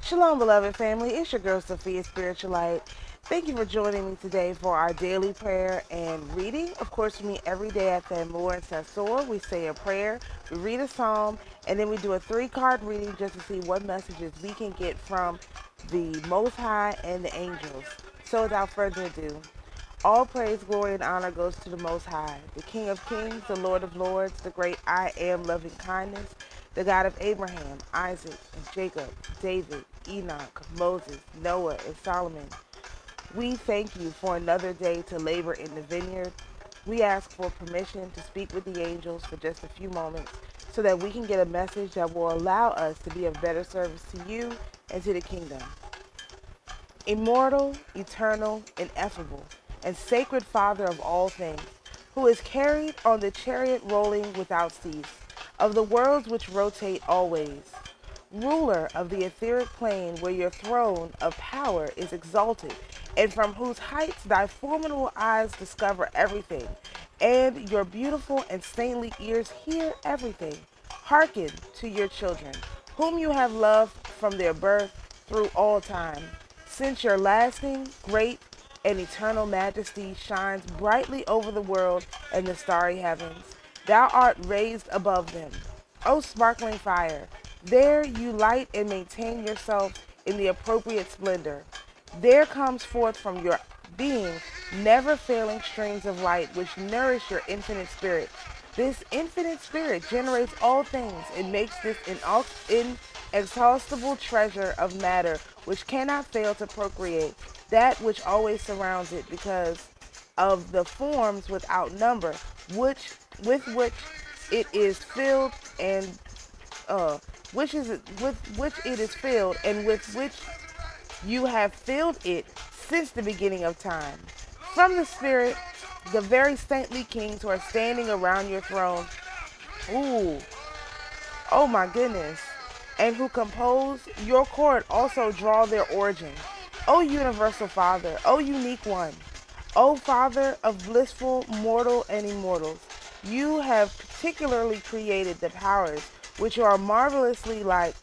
Shalom, beloved family. It's your girl, Sophia, Spiritualite. Thank you for joining me today for our daily prayer and reading. Of course, we meet every day at Thamur and Thamur. We say a prayer, we read a psalm, and then we do a 3-card reading just to see what messages we can get from the Most High and the angels. So without further ado, all praise, glory, and honor goes to the Most High, the King of Kings, the Lord of Lords, the great I Am, loving kindness, the God of Abraham, Isaac, and Jacob, David, Enoch, Moses, Noah, and Solomon. We thank you for another day to labor in the vineyard. We ask for permission to speak with the angels for just a few moments so that we can get a message that will allow us to be of better service to you and to the kingdom. Immortal, eternal, ineffable, and sacred Father of all things, who is carried on the chariot rolling without cease, of the worlds which rotate always, ruler of the etheric plane where your throne of power is exalted, and from whose heights thy formidable eyes discover everything, and your beautiful and saintly ears hear everything. Hearken to your children, whom you have loved from their birth through all time, since your lasting, great, and eternal majesty shines brightly over the world and the starry heavens. Thou art raised above them, O sparkling fire. There you light and maintain yourself in the appropriate splendor. There comes forth from your being never failing streams of light which nourish your infinite spirit. This infinite spirit generates all things and makes this inexhaustible treasure of matter which cannot fail to procreate that which always surrounds it because of the forms without number with which it is filled and with which it is filled and with which you have filled it since the beginning of time. From the Spirit, the very saintly kings who are standing around your throne, ooh, oh my goodness, and who compose your court also draw their origin. O universal Father, O unique one, O Father of blissful, mortal, and immortals, you have particularly created the powers which are marvelously like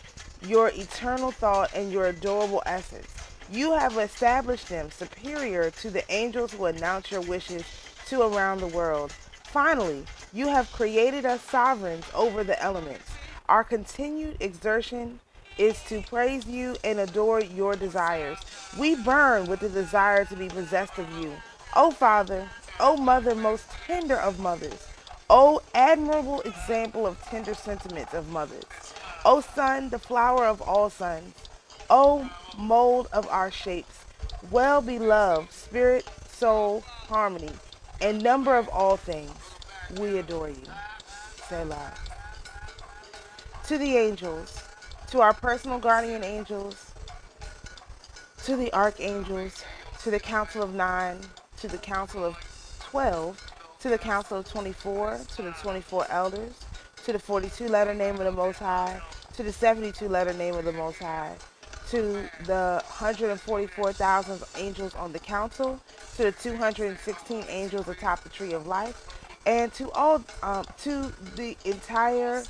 your eternal thought and your adorable essence. You have established them superior to the angels who announce your wishes to around the world. Finally, you have created us sovereigns over the elements. Our continued exertion is to praise you and adore your desires. We burn with the desire to be possessed of you. O Father, O Mother most tender of mothers, O admirable example of tender sentiments of mothers, O Son, the flower of all sons, O mold of our shapes, well beloved, spirit, soul, harmony, and number of all things, we adore you. Selah. To the angels, to our personal guardian angels, to the archangels, to the council of 9, to the council of 12, to the council of 24, to the 24 elders, to the 42-letter name of the Most High, to the 72-letter name of the Most High, to the 144,000 angels on the council, to the 216 angels atop the tree of life, and to all, to the entire,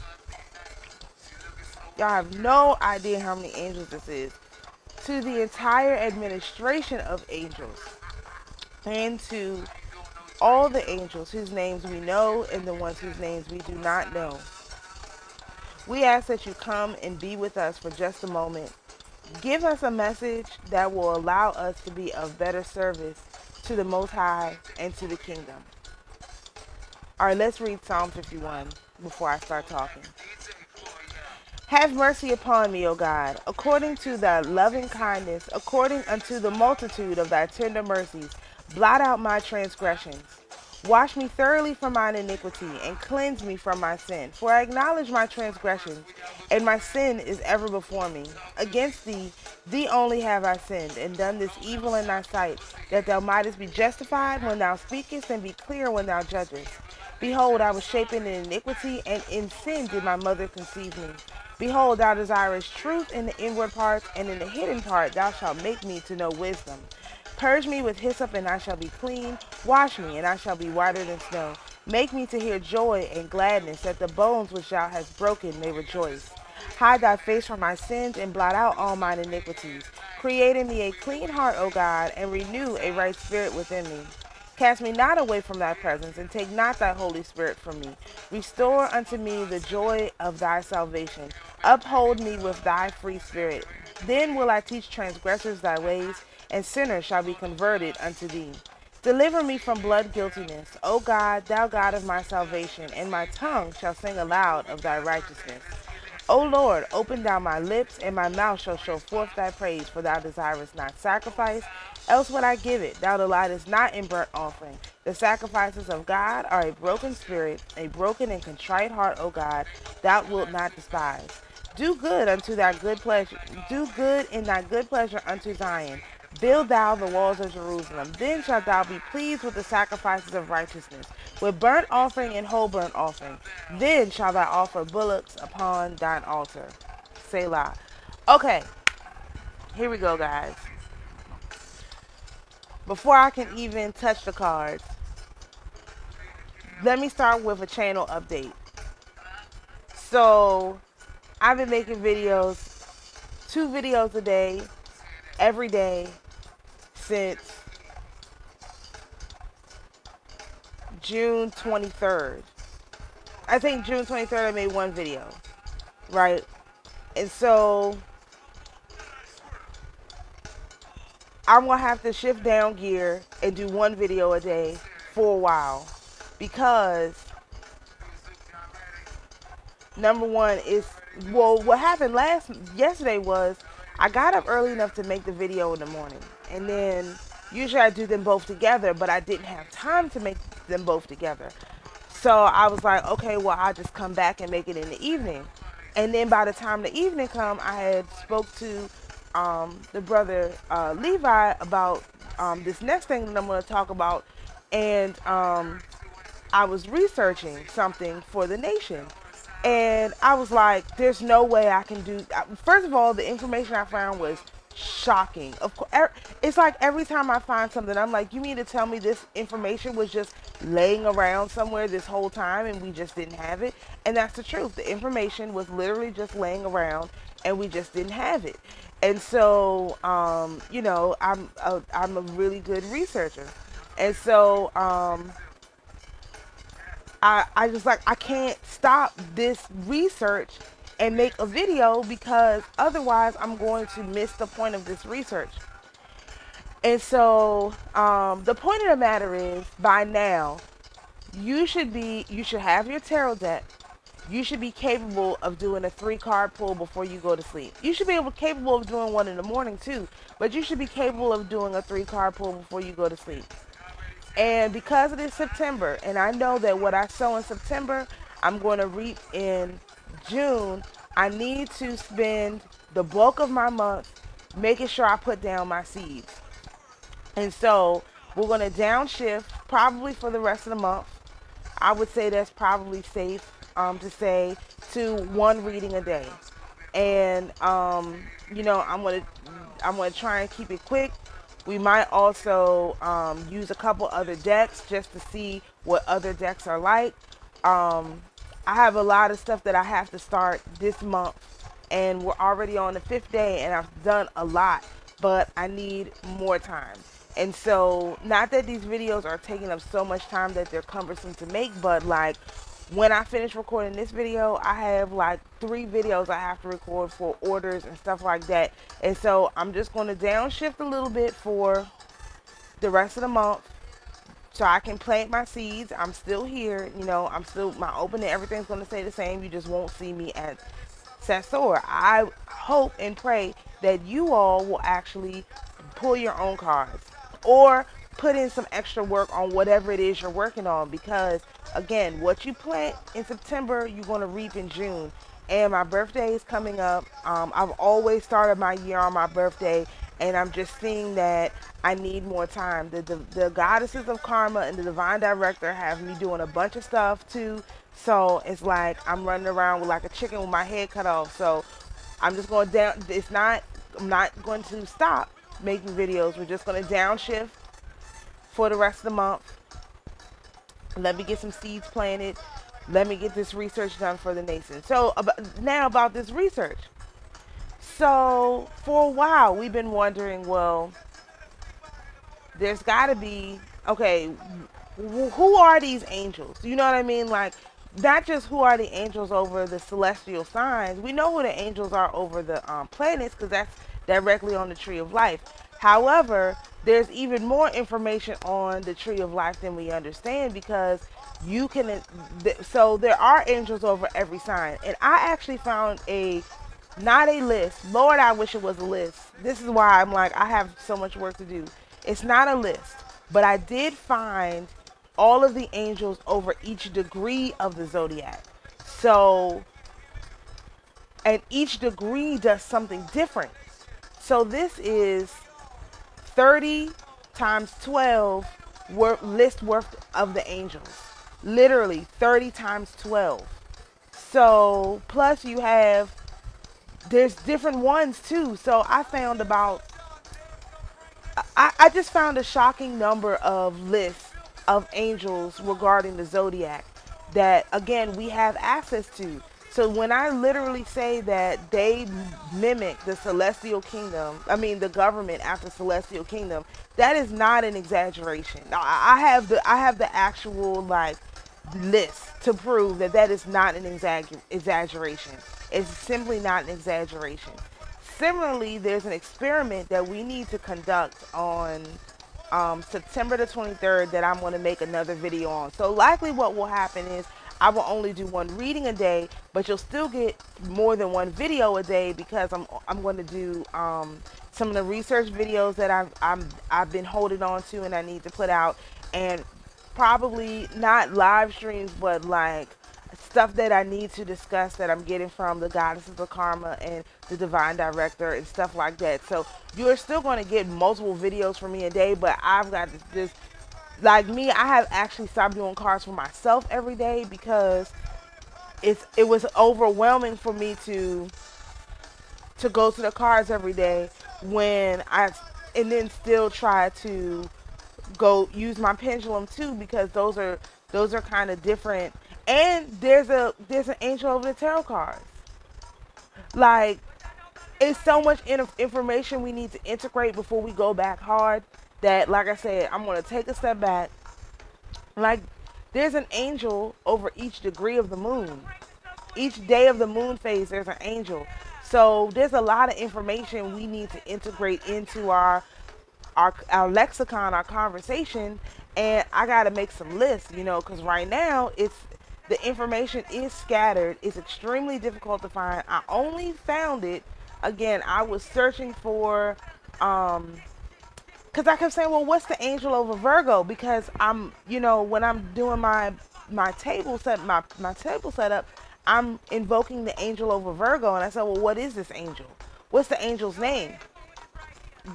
y'all have no idea how many angels this is, to the entire administration of angels, and to all the angels whose names we know and the ones whose names we do not know. We ask that you come and be with us for just a moment. Give us a message that will allow us to be of better service to the Most High and to the kingdom. All right, let's read Psalm 51 before I start talking. Have mercy upon me, O God, according to thy loving kindness, according unto the multitude of thy tender mercies. Blot out my transgressions. Wash me thoroughly from mine iniquity, and cleanse me from my sin. For I acknowledge my transgressions, and my sin is ever before me. Against thee, thee only have I sinned, and done this evil in thy sight, that thou mightest be justified when thou speakest, and be clear when thou judgest. Behold, I was shapen in iniquity, and in sin did my mother conceive me. Behold, thou desirest truth in the inward parts, and in the hidden part thou shalt make me to know wisdom. Purge me with hyssop, and I shall be clean. Wash me, and I shall be whiter than snow. Make me to hear joy and gladness, that the bones which thou hast broken may rejoice. Hide thy face from my sins and blot out all mine iniquities. Create in me a clean heart, O God, and renew a right spirit within me. Cast me not away from thy presence, and take not thy Holy Spirit from me. Restore unto me the joy of thy salvation. Uphold me with thy free spirit. Then will I teach transgressors thy ways, and sinners shall be converted unto thee. Deliver me from blood guiltiness, O God, thou God of my salvation, and my tongue shall sing aloud of thy righteousness. O Lord, open thou my lips, and my mouth shall show forth thy praise, for thou desirest not sacrifice, else would I give it. Thou delightest not in burnt offering. The sacrifices of God are a broken spirit, a broken and contrite heart, O God, thou wilt not despise. Do good unto thy good pleasure. Do good in thy good pleasure unto Zion. Build thou the walls of Jerusalem. Then shalt thou be pleased with the sacrifices of righteousness, with burnt offering and whole burnt offering. Then shalt thou offer bullocks upon thine altar. Selah. Okay, here we go, guys. Before I can even touch the cards, let me start with a channel update. So, I've been making videos, 2 videos a day, every day, since June 23rd. I think June 23rd I made 1 video, right? And so I'm going to have to shift down gear and do 1 video a day for a while, because number one is, well, what happened yesterday was I got up early enough to make the video in the morning, and then usually I do them both together, but I didn't have time to make them both together. So I was like, okay, well, I'll just come back and make it in the evening. And then by the time the evening come, I had spoke to the brother Levi about this next thing that I'm going to talk about, and I was researching something for the nation. And I was like, there's no way I can do. First of all, the information I found was shocking. Of course, it's like every time I find something, I'm like, you mean to tell me this information was just laying around somewhere this whole time and we just didn't have it? And that's the truth. The information was literally just laying around and we just didn't have it. And so, you know, I'm a really good researcher. And so, I just like, I can't stop this research and make a video, because otherwise I'm going to miss the point of this research. And so the point of the matter is, by now you should have your tarot deck. You should be capable of doing a 3-card pull before you go to sleep. You should be capable of doing one in the morning too, but you should be capable of doing a 3-card pull before you go to sleep. And because it is September, and I know that what I sow in September, I'm going to reap in June, I need to spend the bulk of my month making sure I put down my seeds. And so we're going to downshift probably for the rest of the month. I would say that's probably safe to say, to 1 reading a day. And, you know, I'm going to try and keep it quick. We might also use a couple other decks just to see what other decks are like. I have a lot of stuff that I have to start this month, and we're already on the 5th day, and I've done a lot, but I need more time. And so, not that these videos are taking up so much time that they're cumbersome to make, but like, when I finish recording this video, I have like 3 videos I have to record for orders and stuff like that. And so I'm just going to downshift a little bit for the rest of the month so I can plant my seeds. I'm still here, you know, my opening, everything's going to stay the same. You just won't see me at Sassor. I hope and pray that you all will actually pull your own cards, or put in some extra work on whatever it is you're working on, because again, what you plant in September, you're going to reap in June. And my birthday is coming up. I've always started my year on my birthday, and I'm just seeing that I need more time. The goddesses of karma and the divine director have me doing a bunch of stuff too, so it's like I'm running around with like a chicken with my head cut off. So I'm just going down. I'm not going to stop making videos. We're just going to downshift for the rest of the month. Let me get some seeds planted. Let me get this research done for the nation. So now about this research. So for a while, we've been wondering, well, there's got to be, okay, who are these angels? You know what I mean? Like, not just who are the angels over the celestial signs. We know who the angels are over the planets because that's directly on the tree of life. However, there's even more information on the tree of life than we understand because you can. So there are angels over every sign, and I actually found a not a list. Lord, I wish it was a list. This is why I'm like, I have so much work to do. It's not a list, but I did find all of the angels over each degree of the zodiac. So, and each degree does something different. So this is 30 times 12 list worth of the angels. Literally 30 times 12. So, plus you have, there's different ones too. So I found about I just found a shocking number of lists of angels regarding the zodiac that, again, we have access to. So when I literally say that they mimic the celestial kingdom, I mean the government after celestial kingdom, that is not an exaggeration. I have the actual like list to prove that that is not an exaggeration. It's simply not an exaggeration. Similarly, there's an experiment that we need to conduct on September the 23rd that I'm going to make another video on. So likely what will happen is I will only do one reading a day, but you'll still get more than one video a day because I'm going to do some of the research videos that I've been holding on to and I need to put out, and probably not live streams, but like stuff that I need to discuss that I'm getting from the goddesses of karma and the divine director and stuff like that. So you're still going to get multiple videos from me a day, but I've got this like me, I have actually stopped doing cards for myself every day because it was overwhelming for me to go to the cards every day when I and then still try to go use my pendulum too because those are kind of different. And there's an angel over the tarot cards. Like, it's so much information we need to integrate before we go back hard that, like I said, I'm going to take a step back. Like, there's an angel over each degree of the moon. Each day of the moon phase, there's an angel. So there's a lot of information we need to integrate into our lexicon, our conversation, and I got to make some lists, you know, because right now the information is scattered. It's extremely difficult to find. I only found it, again, I was searching for, because I kept saying, well, what's the angel over Virgo? Because I'm, you know, when I'm doing my table setup, I'm invoking the angel over Virgo, and I said, well, what is this angel? What's the angel's name? So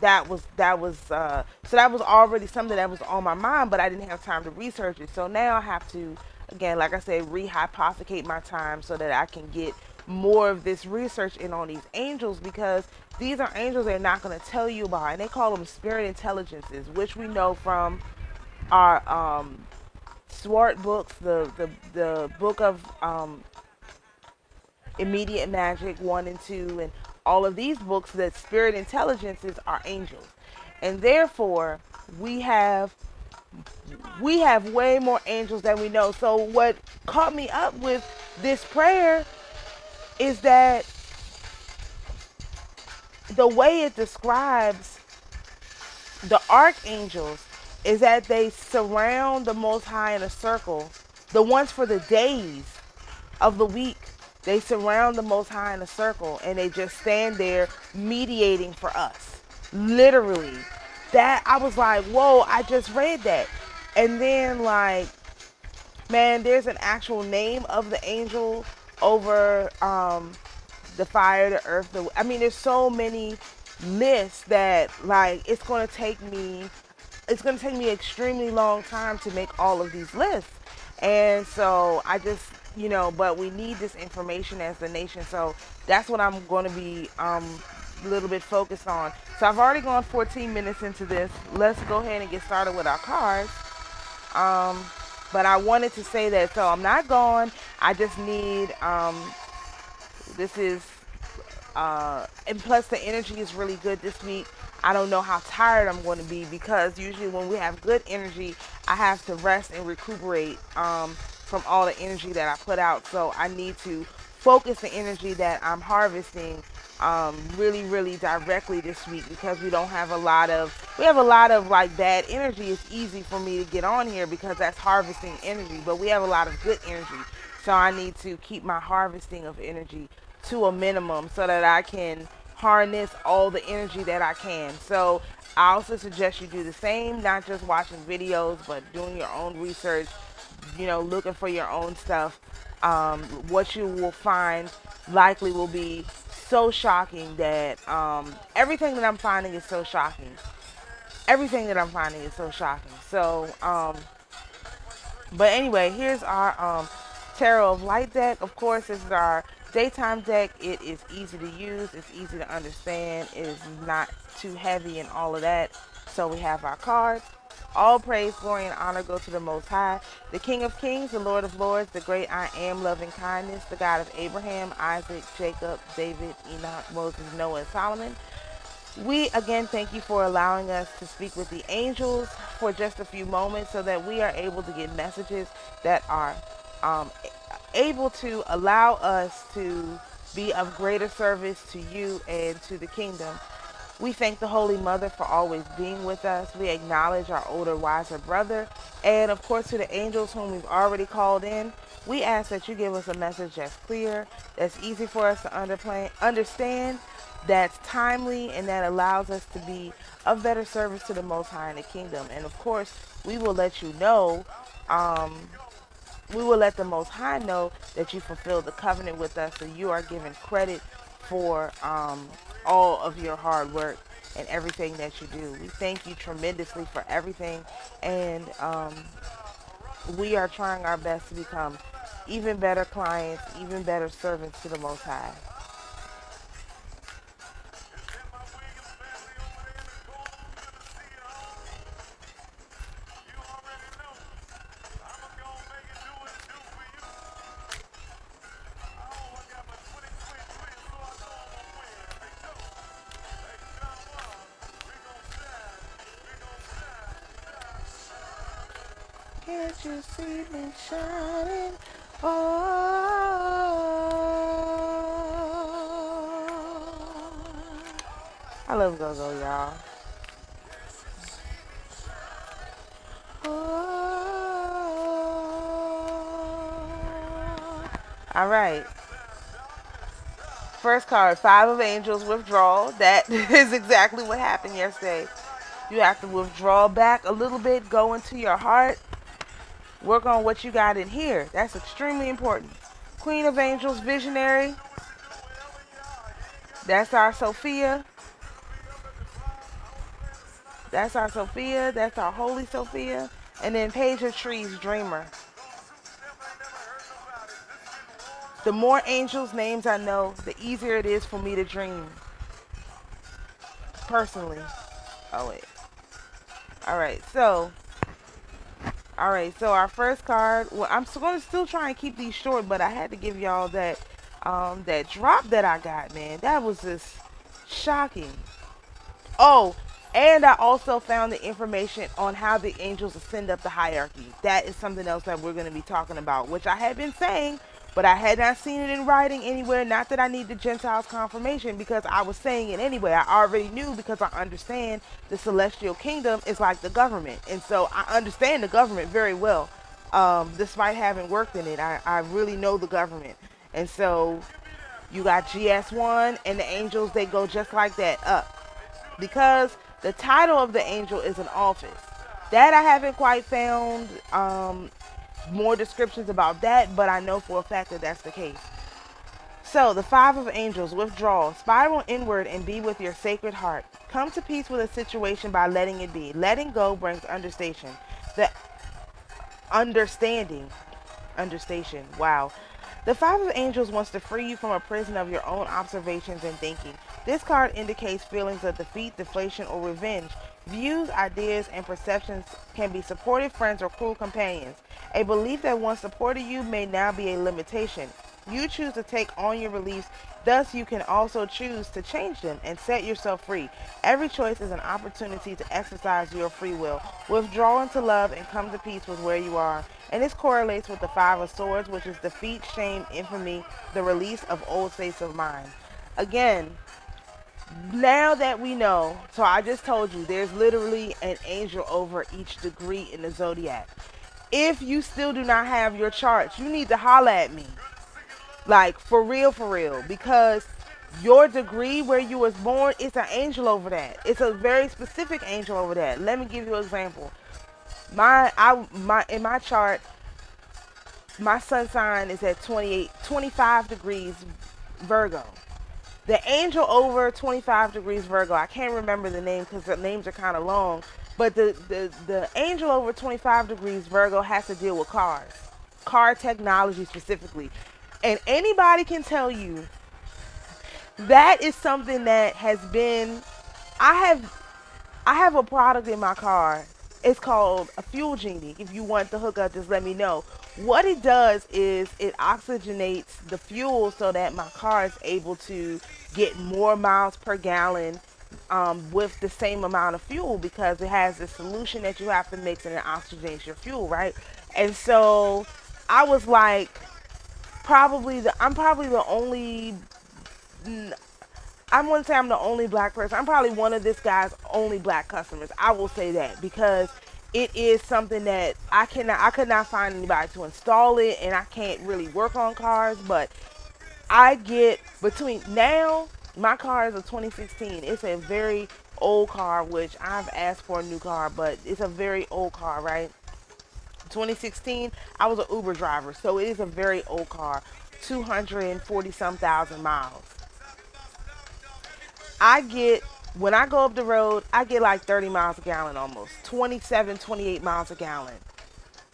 that was already something that was on my mind, but I didn't have time to research it. So now I have to, again, like I said, rehypothecate my time so that I can get more of this research in on these angels, because these are angels they're not going to tell you about, and they call them spirit intelligences, which we know from our SWART books, the book of Immediate Magic 1 and 2, and all of these books, that spirit intelligences are angels. And therefore, we have way more angels than we know. So what caught me up with this prayer is that the way it describes the archangels is that they surround the Most High in a circle. The ones for the days of the week, they surround the Most High in a circle and they just stand there mediating for us. Literally. That, I was like, whoa, I just read that. And then, like, man, there's an actual name of the angel over the fire, the earth, I mean, there's so many lists that, like, it's going to take me extremely long time to make all of these lists. And so I just, you know, but we need this information as the nation. So that's what I'm going to be a little bit focused on. So I've already gone 14 minutes into this. Let's go ahead and get started with our cards. But I wanted to say that, so I'm not gone. I just need, this is, and plus the energy is really good this week. I don't know how tired I'm going to be, because usually when we have good energy, I have to rest and recuperate from all the energy that I put out. So I need to focus the energy that I'm harvesting really, really directly this week, because we have a lot of like bad energy. It's easy for me to get on here because that's harvesting energy, but we have a lot of good energy. So I need to keep my harvesting of energy to a minimum so that I can harness all the energy that I can. So I also suggest you do the same, not just watching videos, but doing your own research, looking for your own stuff. What you will find likely will be so shocking that everything that I'm finding is so shocking. Everything that I'm finding is so shocking. So, but anyway, here's our Tarot of Light deck. Of course, this is our daytime deck. It is easy to use. It's easy to understand. It is not too heavy and all of that. So we have our cards. All praise, glory, and honor go to the Most High, the King of Kings, the Lord of Lords, the great I am, loving kindness, the God of Abraham, Isaac, Jacob, David, Enoch, Moses, Noah, and Solomon. We again thank you for allowing us to speak with the angels for just a few moments so that we are able to get messages that are um, able to allow us to be of greater service to you and to the kingdom. We thank the Holy Mother for always being with us. We acknowledge our older, wiser brother. And of course, to the angels whom we've already called in, we ask that you give us a message that's clear, that's easy for us to understand, that's timely, and that allows us to be of better service to the Most High in the kingdom. And of course, we will let you know, we will let the Most High know that you fulfilled the covenant with us, so you are given credit for all of your hard work and everything that you do. We thank you tremendously for everything, and we are trying our best to become even better clients, even better servants to the Most High. Can't you see me shining? Oh, I love go-go, y'all. Oh. All right. First card, Five of Angels, withdrawal. That is exactly what happened yesterday. You have to withdraw back a little bit, go into your heart, work on what you got in here. That's extremely important. Queen of Angels, visionary. That's our Sophia. That's our Sophia. That's our Holy Sophia. And then Page of Trees, dreamer. The more angels' names I know, the easier it is for me to dream. Personally. Oh, wait. All right, so our first card. Well, I'm going to still try and keep these short, but I had to give y'all that drop that I got, man. That was just shocking. Oh, and I also found the information on how the angels ascend up the hierarchy. That is something else that we're going to be talking about, which I had been saying, but I had not seen it in writing anywhere. Not that I need the Gentiles confirmation, because I was saying it anyway. I already knew, because I understand the celestial kingdom is like the government. And so I understand the government very well. Despite having worked in it, I really know the government. And so you got GS1 and the angels, they go just like that up, because the title of the angel is an office. That I haven't quite found more descriptions about that, but I know for a fact that that's the case. So, the Five of Angels, withdraw, spiral inward and be with your sacred heart. Come to peace with a situation by letting it be. Letting go brings understanding. Wow. The Five of Angels wants to free you from a prison of your own observations and thinking. This card indicates feelings of defeat, deflation, or revenge. Views, ideas, and perceptions can be supportive friends or cruel companions. A belief that once supported you may now be a limitation. You choose to take on your beliefs, thus you can also choose to change them and set yourself free. Every choice is an opportunity to exercise your free will. Withdraw into love and come to peace with where you are. And this correlates with the Five of Swords, which is defeat, shame, infamy, the release of old states of mind. Again, now that we know, so I just told you, there's literally an angel over each degree in the zodiac. If you still do not have your charts, you need to holla at me. Like, for real, because your degree where you was born, it's an angel over that. It's a very specific angel over that. Let me give you an example. In my chart, my sun sign is at 25 degrees Virgo. The angel over 25 degrees Virgo, I can't remember the name because the names are kind of long, but the angel over 25 degrees Virgo has to deal with cars, car technology specifically. And anybody can tell you that is something that has been, I have I have a product in my car. It's called a fuel genie. If you want the hookup, just let me know. What it does is it oxygenates the fuel so that my car is able to get more miles per gallon with the same amount of fuel, because it has a solution that you have to mix and it oxygenates your fuel, right? And so I was like, I'm probably the only I wouldn't say I'm the only black person. I'm probably one of this guy's only black customers. I will say that, because it is something that I could not find anybody to install it, and I can't really work on cars. But I get between now, my car is a 2016. It's a very old car, which I've asked for a new car, but it's a very old car, right? 2016, I was an Uber driver, so it is a very old car, 240 some thousand miles. I get, when I go up the road, I get like 30 miles a gallon almost. 27, 28 miles a gallon.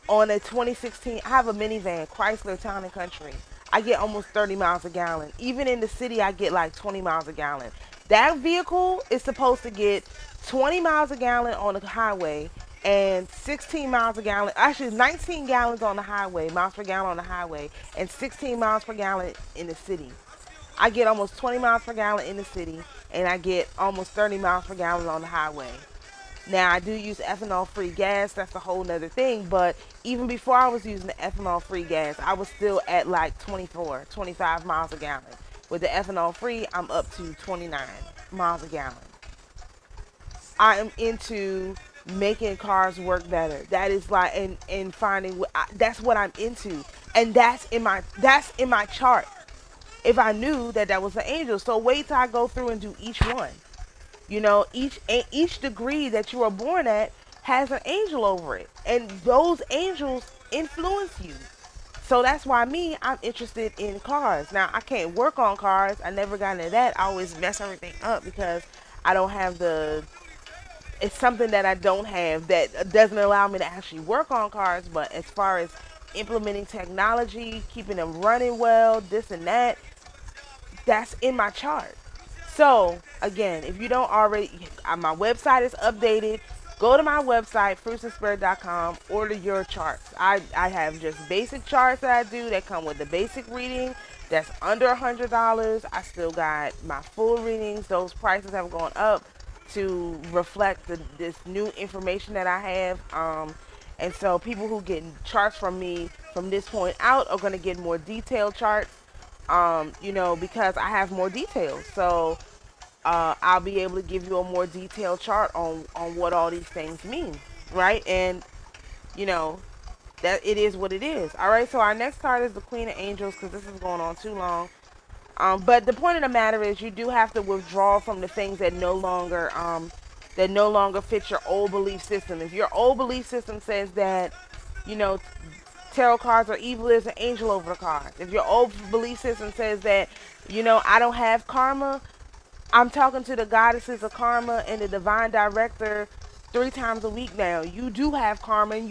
On a 2016, I have a minivan, Chrysler Town and Country. I get almost 30 miles a gallon. Even in the city, I get like 20 miles a gallon. That vehicle is supposed to get 20 miles a gallon on the highway and 16 miles a gallon, actually 19 gallons on the highway, miles per gallon on the highway, and 16 miles per gallon in the city. I get almost 20 miles per gallon in the city, and I get almost 30 miles per gallon on the highway. Now, I do use ethanol-free gas. That's a whole nother thing. But even before I was using the ethanol-free gas, I was still at like 24, 25 miles a gallon. With the ethanol-free, I'm up to 29 miles a gallon. I am into making cars work better. That is like, and finding, that's what I'm into. And that's in my chart. If I knew that that was an angel. So wait till I go through and do each one. You know, each degree that you are born at has an angel over it, and those angels influence you. So that's why I'm interested in cars. Now, I can't work on cars. I never got into that. I always mess everything up because I don't have it's something that I don't have that doesn't allow me to actually work on cars. But as far as implementing technology, keeping them running well, this and that, that's in my chart. So again, if you don't already, my website is updated. Go to my website, fruitsandspirit.com, order your charts. I have just basic charts that I do that come with the basic reading. That's under $100. I still got my full readings. Those prices have gone up to reflect this new information that I have. And so people who get charts from me from this point out are going to get more detailed charts. Because I have more details. So I'll be able to give you a more detailed chart on what all these things mean, right? And, you know, that it is what it is. All right, so our next card is the Queen of Angels, because this is going on too long. But the point of the matter is you do have to withdraw from the things that no longer fit your old belief system. If your old belief system says that, you know, tarot cards are evil, there's an angel over the cards. If your old belief system says that, I don't have karma, I'm talking to the goddesses of karma and the divine director 3 times a week now. You do have karma, and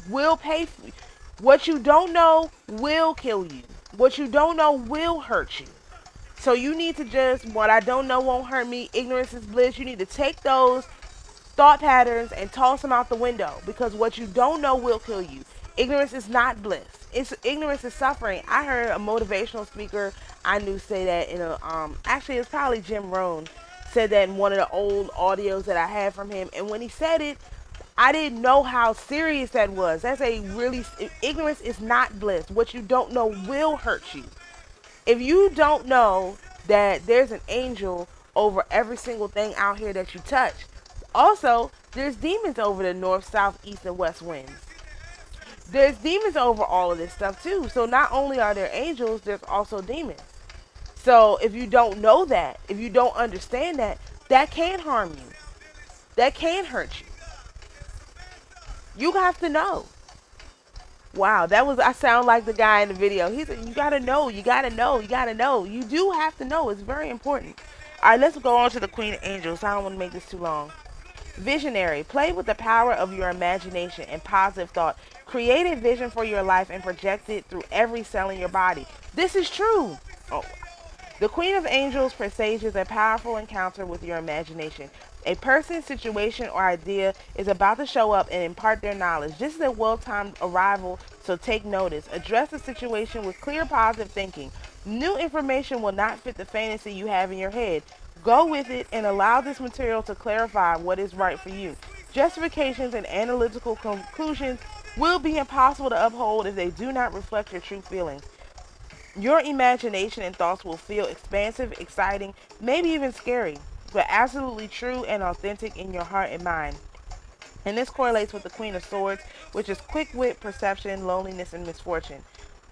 will pay for you. What you don't know will kill you. What you don't know will hurt you. So you need to just, what I don't know won't hurt me, ignorance is bliss. You need to take those thought patterns and toss them out the window, because what you don't know will kill you. Ignorance is not bliss. Ignorance is suffering. I heard a motivational speaker I knew say that in a actually it's probably Jim Rohn said that in one of the old audios that I had from him, and when he said it, I didn't know how serious that was. That's a really, ignorance is not bliss. What you don't know will hurt you. If you don't know that there's an angel over every single thing out here that you touch, also there's demons over the north, south, east, and west winds. There's demons over all of this stuff too. So not only are there angels, there's also demons. So if you don't know that, if you don't understand that, that can harm you. That can hurt you. You have to know. Wow, that was, I sound like the guy in the video. He said, you gotta know, you gotta know, you gotta know. You do have to know. It's very important. All right, let's go on to the Queen of Angels. I don't want to make this too long. Visionary. Play with the power of your imagination and positive thought. Create a vision for your life and project it through every cell in your body. This is true. Oh. The Queen of Angels presages a powerful encounter with your imagination. A person, situation, or idea is about to show up and impart their knowledge. This is a well-timed arrival, so take notice. Address the situation with clear, positive thinking. New information will not fit the fantasy you have in your head. Go with it and allow this material to clarify what is right for you. Justifications and analytical conclusions will be impossible to uphold if they do not reflect your true feelings. Your imagination and thoughts will feel expansive, exciting, maybe even scary, but absolutely true and authentic in your heart and mind. And this correlates with the Queen of Swords, which is quick wit, perception, loneliness, and misfortune.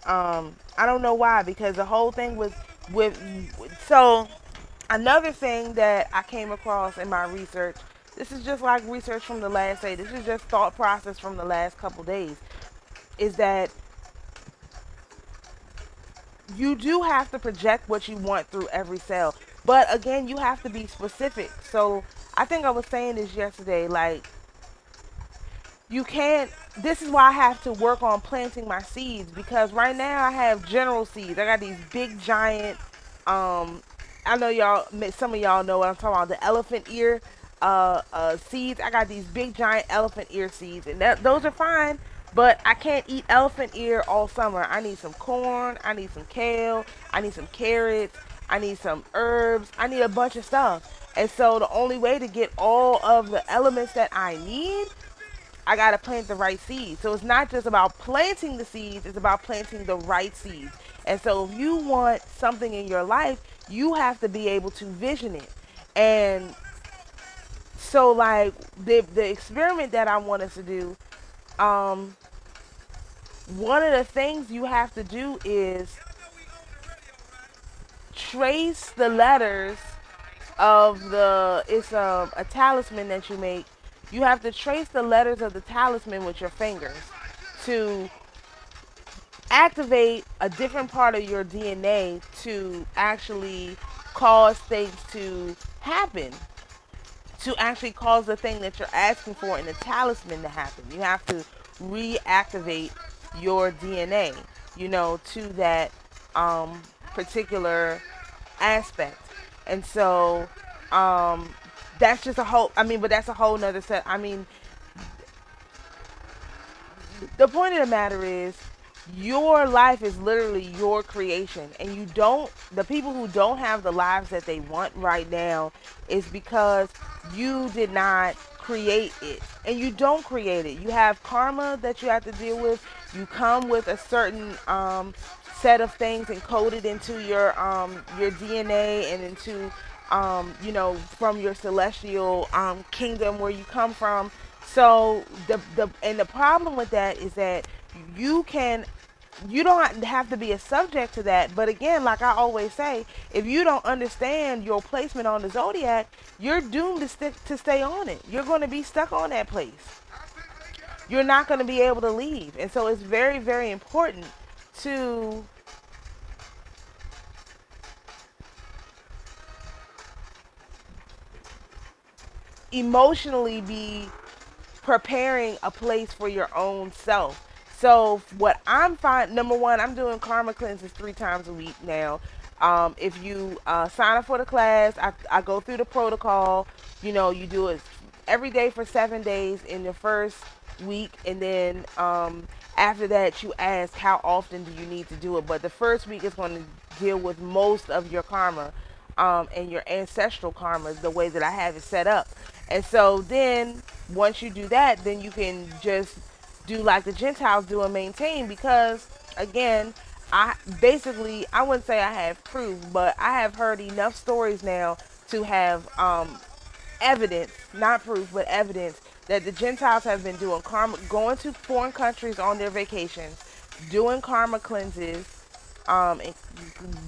I don't know why, because the whole thing was with, so another thing that I came across in my research, this is just like research from the last day, this is just thought process from the last couple days, is that you do have to project what you want through every cell. But again, you have to be specific. So I think I was saying this yesterday, like, you can't, this is why I have to work on planting my seeds, because right now I have general seeds. I got these big giant, I know y'all, some of y'all know what I'm talking about, the elephant ear seeds. I got these big giant elephant ear seeds, and those are fine, but I can't eat elephant ear all summer. I need some corn, I need some kale, I need some carrots, I need some herbs, I need a bunch of stuff. And so the only way to get all of the elements that I need, I got to plant the right seeds. So it's not just about planting the seeds, it's about planting the right seeds. And so if you want something in your life, you have to be able to vision it. And so, like, the experiment that I want us to do, one of the things you have to do is trace the letters of the, it's a talisman that you make. You have to trace the letters of the talisman with your fingers to activate a different part of your DNA to actually cause things to happen, to actually cause the thing that you're asking for in the talisman to happen. You have to reactivate your DNA, you know, to that particular aspect. And so that's just a whole, I mean, but that's a whole nother set. I mean, the point of the matter is, your life is literally your creation, and you don't, the people who don't have the lives that they want right now is because you did not create it, and you don't create it. You have karma that you have to deal with. You come with a certain set of things encoded into your DNA and into you know, from your celestial kingdom where you come from. So the problem with that is that you can, you don't have to be a subject to that. But again, like I always say, if you don't understand your placement on the zodiac, you're doomed to stay on it. You're going to be stuck on that place. You're not going to be able to leave. And so it's very, very important to emotionally be preparing a place for your own self. So what I'm finding, number one, I'm doing karma cleanses 3 times a week now. If you sign up for the class, I go through the protocol. You know, you do it every day for 7 days in the first week, and then after that, you ask how often do you need to do it. But the first week is going to deal with most of your karma and your ancestral karma, the way that I have it set up. And so then once you do that, then you can just do like the Gentiles do and maintain, because again, I wouldn't say I have proof, but I have heard enough stories now to have evidence, not proof, but evidence that the Gentiles have been doing karma, going to foreign countries on their vacations, doing karma cleanses, and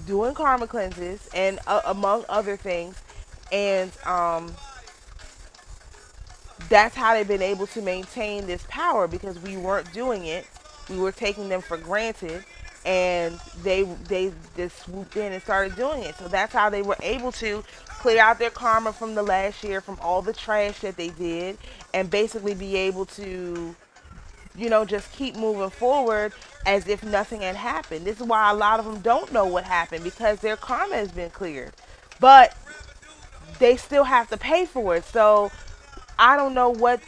doing karma cleanses, and among other things, and that's how they've been able to maintain this power, because we weren't doing it. We were taking them for granted, and they just swooped in and started doing it. So that's how they were able to clear out their karma from the last year, from all the trash that they did, and basically be able to, you know, just keep moving forward as if nothing had happened. This is why a lot of them don't know what happened, because their karma has been cleared. But they still have to pay for it. So I don't know what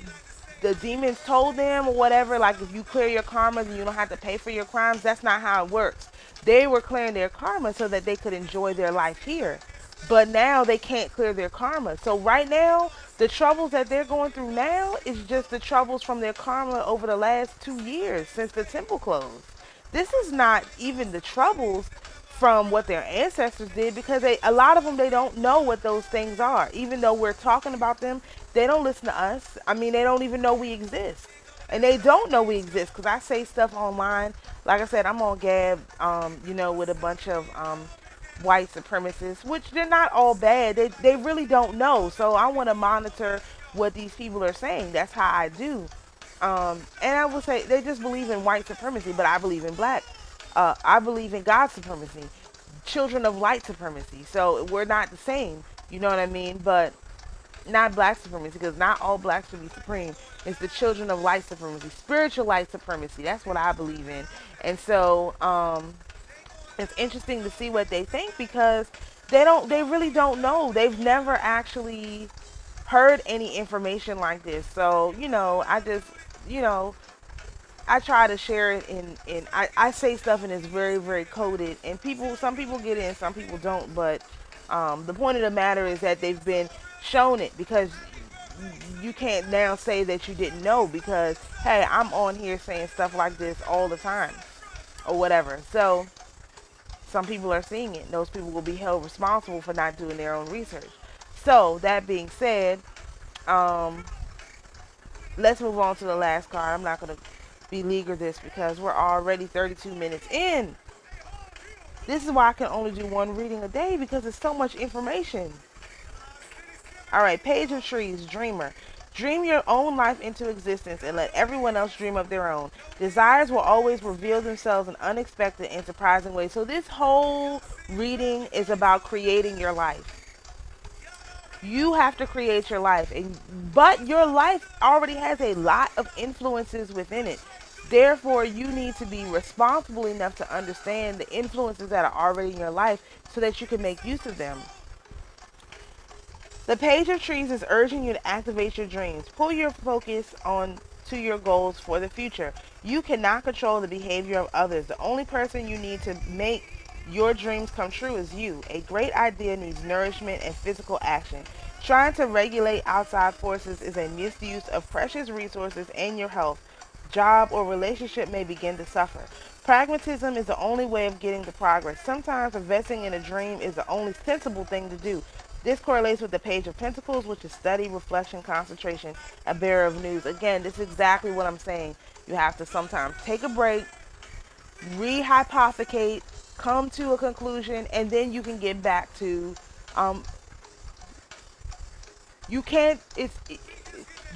the demons told them or whatever. Like, if you clear your karma, then you don't have to pay for your crimes. That's not how it works. They were clearing their karma so that they could enjoy their life here. But now they can't clear their karma. So right now, the troubles that they're going through now is just the troubles from their karma over the last 2 years since the temple closed. This is not even the troubles from what their ancestors did, because a lot of them, they don't know what those things are. Even though we're talking about them, they don't listen to us. I mean, they don't even know we exist. And they don't know we exist, because I say stuff online. Like I said, I'm on Gab, you know, with a bunch of white supremacists, which they're not all bad. They really don't know. So I want to monitor what these people are saying. That's how I do. And I would say they just believe in white supremacy, but I believe in black. I believe in God's supremacy, children of light supremacy. So we're not the same. You know what I mean? But not black supremacy, because not all blacks should be supreme. It's the children of light supremacy, spiritual light supremacy. That's what I believe in. And so it's interesting to see what they think, because they really don't know. They've never actually heard any information like this. So, you know, I just, you know, I try to share it I say stuff and it's very, very coded, and some people get in, some people don't. But the point of the matter is that they've been shown it, because you can't now say that you didn't know, because hey, I'm on here saying stuff like this all the time or whatever. So some people are seeing it, and those people will be held responsible for not doing their own research. So that being said, um, let's move on to the last card. I'm not going to beleaguer this, because we're already 32 minutes in. This is why I can only do one reading a day, because it's so much information. Alright, Page of Trees, Dreamer. Dream your own life into existence and let everyone else dream of their own. Desires will always reveal themselves in unexpected and surprising ways. So this whole reading is about creating your life. You have to create your life, but your life already has a lot of influences within it. Therefore, you need to be responsible enough to understand the influences that are already in your life, so that you can make use of them. The Page of Trees is urging you to activate your dreams. Pull your focus on to your goals for the future. You cannot control the behavior of others. The only person you need to make your dreams come true is you. A great idea needs nourishment and physical action. Trying to regulate outside forces is a misuse of precious resources, and your health, job, or relationship may begin to suffer. Pragmatism is the only way of getting to progress. Sometimes investing in a dream is the only sensible thing to do. This correlates with the Page of Pentacles, which is study, reflection, concentration, a bearer of news. Again, this is exactly what I'm saying. You have to sometimes take a break, rehypothecate, come to a conclusion, and then you can get back to, you can't,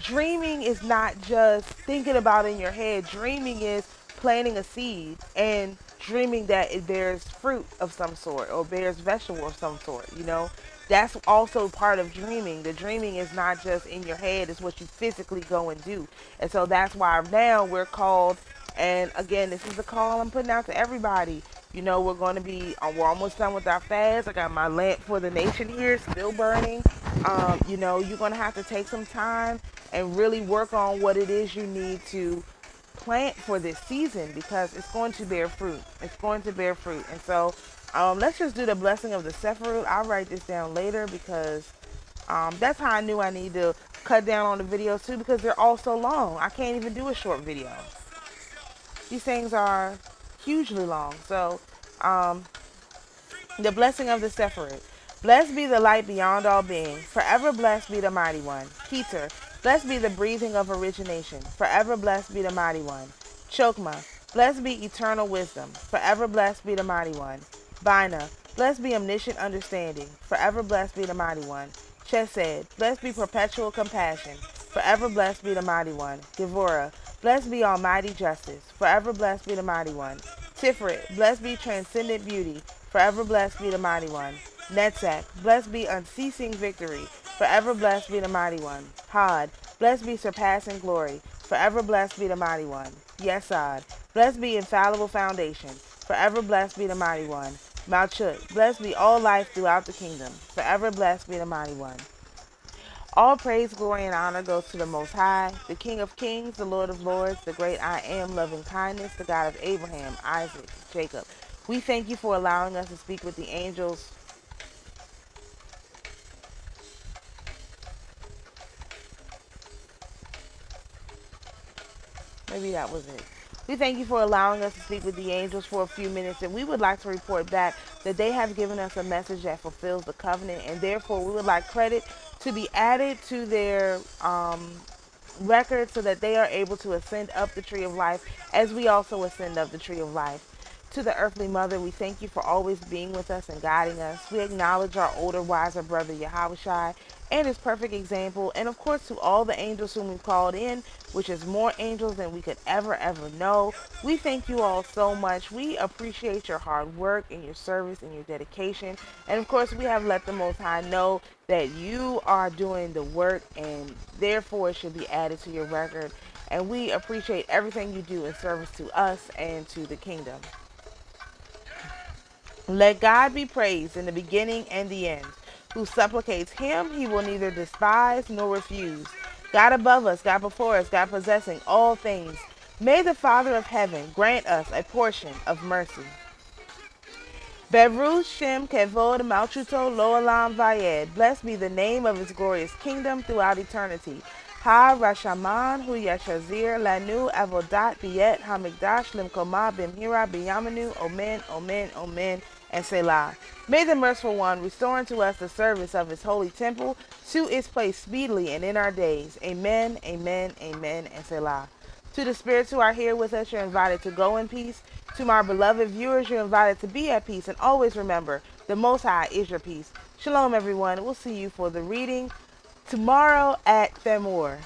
dreaming is not just thinking about it in your head. Dreaming is planting a seed and dreaming that it bears fruit of some sort or bears vegetable of some sort, you know. That's also part of dreaming. The dreaming is not just in your head, it's what you physically go and do. And so that's why now we're called And again, this is a call I'm putting out to everybody. You know, we're almost done with our fast. I got my lamp for the nation here, still burning. You know, you're going to have to take some time and really work on what it is you need to plant for this season, because it's going to bear fruit. It's going to bear fruit. And so let's just do the blessing of the Sephiroth. I'll write this down later, because that's how I knew I need to cut down on the videos too, because they're all so long. I can't even do a short video. These things are hugely long. So the blessing of the Sephiroth. Blessed be the light beyond all being. Forever blessed be the mighty one. Keter. Blessed be the breathing of origination. Forever blessed be the mighty one. Chokma. Blessed be eternal wisdom. Forever blessed be the mighty one. Bina. Blessed be omniscient understanding. Forever blessed be the mighty one. Chesed. Blessed be perpetual compassion. Forever blessed be the mighty one. Gevurah. Blessed be almighty justice. Forever blessed be the mighty one. Tiferet. Blessed be transcendent beauty. Forever blessed be the mighty one. Netzach. Blessed be unceasing victory. Forever blessed be the mighty one. Had. Blessed be surpassing glory. Forever blessed be the mighty one. Yesod. Blessed be infallible foundation. Forever blessed be the mighty one. Malchut. Blessed be all life throughout the kingdom. Forever blessed be the mighty one. All praise, glory, and honor goes to the Most High, the King of kings, the Lord of lords, the great I am, loving kindness, the God of Abraham, Isaac, Jacob. We thank you for allowing us to speak with the angels. Maybe that was it. We thank you for allowing us to speak with the angels for a few minutes, and we would like to report back that they have given us a message that fulfills the covenant, and therefore we would like credit to be added to their record, so that they are able to ascend up the tree of life as we also ascend up the tree of life. To the earthly mother, we thank you for always being with us and guiding us. We acknowledge our older, wiser brother Yahushai and his perfect example, and of course to all the angels whom we've called in, which is more angels than we could ever know. We thank you all so much. We appreciate your hard work and your service and your dedication, and of course we have let the Most High know that you are doing the work, and therefore it should be added to your record. And we appreciate everything you do in service to us and to the kingdom. Let God be praised in the beginning and the end. Who supplicates him, he will neither despise nor refuse. God above us, God before us, God possessing all things. May the Father of heaven grant us a portion of mercy. Beruch Shem Kevod Malchuto Lo'olam Vayed. Blessed be the name of his glorious kingdom throughout eternity. Ha Rashaman Hu Yashazir Lanu Avodat Biet Hamikdash Limkoma Bimhira Biyamanu Omen Omen Omen and Selah. May the merciful one restore unto us the service of his holy temple to its place speedily and in our days. Amen, amen, amen, and Selah. To the spirits who are here with us, you're invited to go in peace. To my beloved viewers, you're invited to be at peace. And always remember, the Most High is your peace. Shalom, everyone. We'll see you for the reading tomorrow at Thamur.